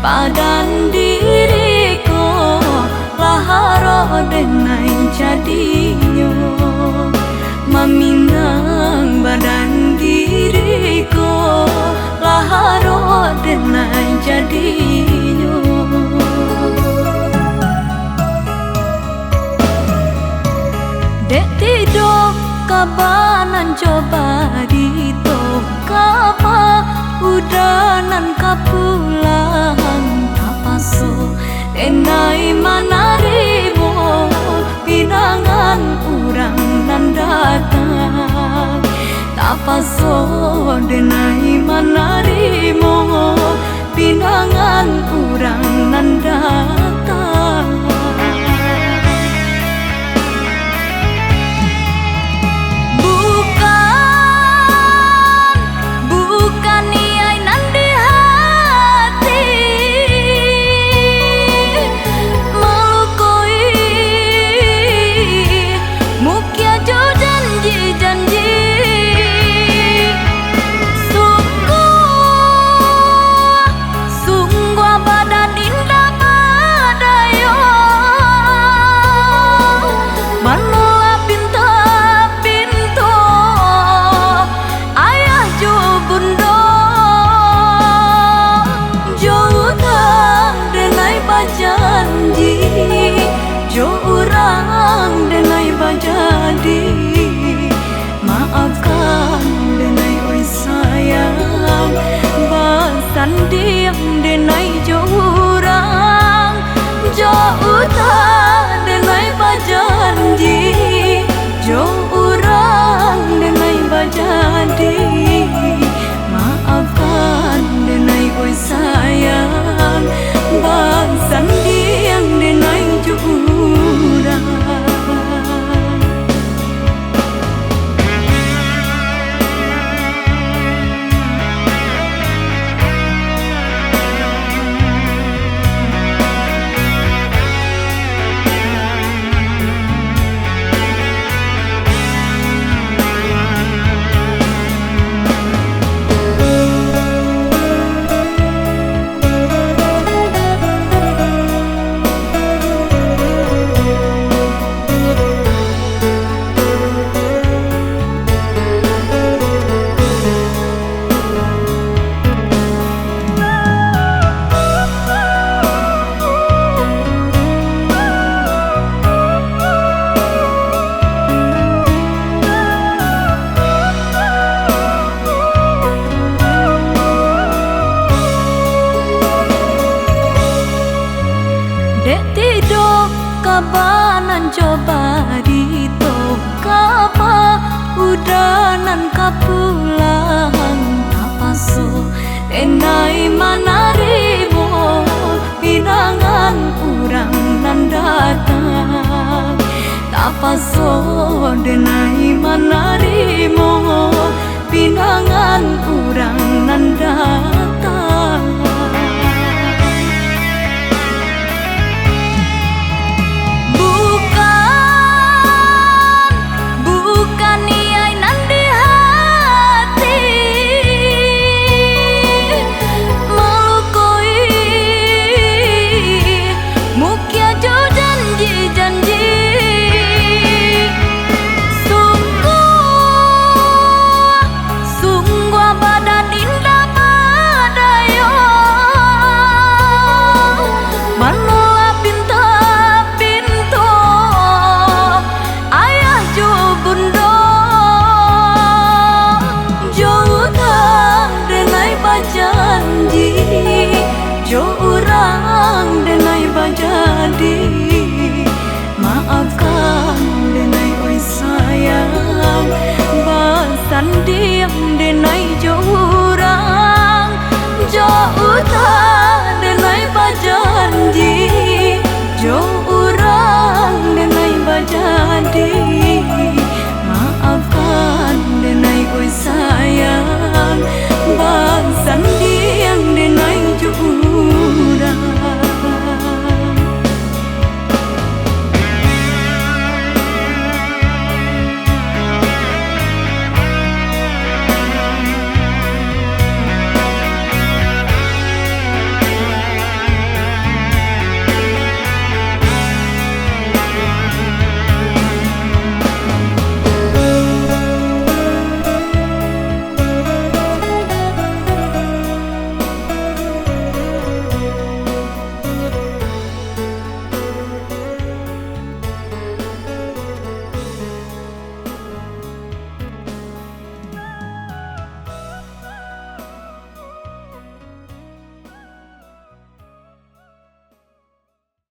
Padan diriku laharo denai jadinya Meminang badan diriku laharo denai jadinya Dek tidur kabanan coba dito kapa udanan kapulang kapaso denai manarimo pinangan urang nan datang tapaso denai manarimo pinangan urang nan datang Jo orang denai bajadi maafkan denai oi sayang basan diam denai jo orang jo utang denai bajadi jo orang denai bajadi maafkan denai oi sayang basan diam denai jo Dek tidur kabanan coba dito kapa udanan kapulang kapaso denai manarimo pinangan urang nan datang kapaso denai manarimo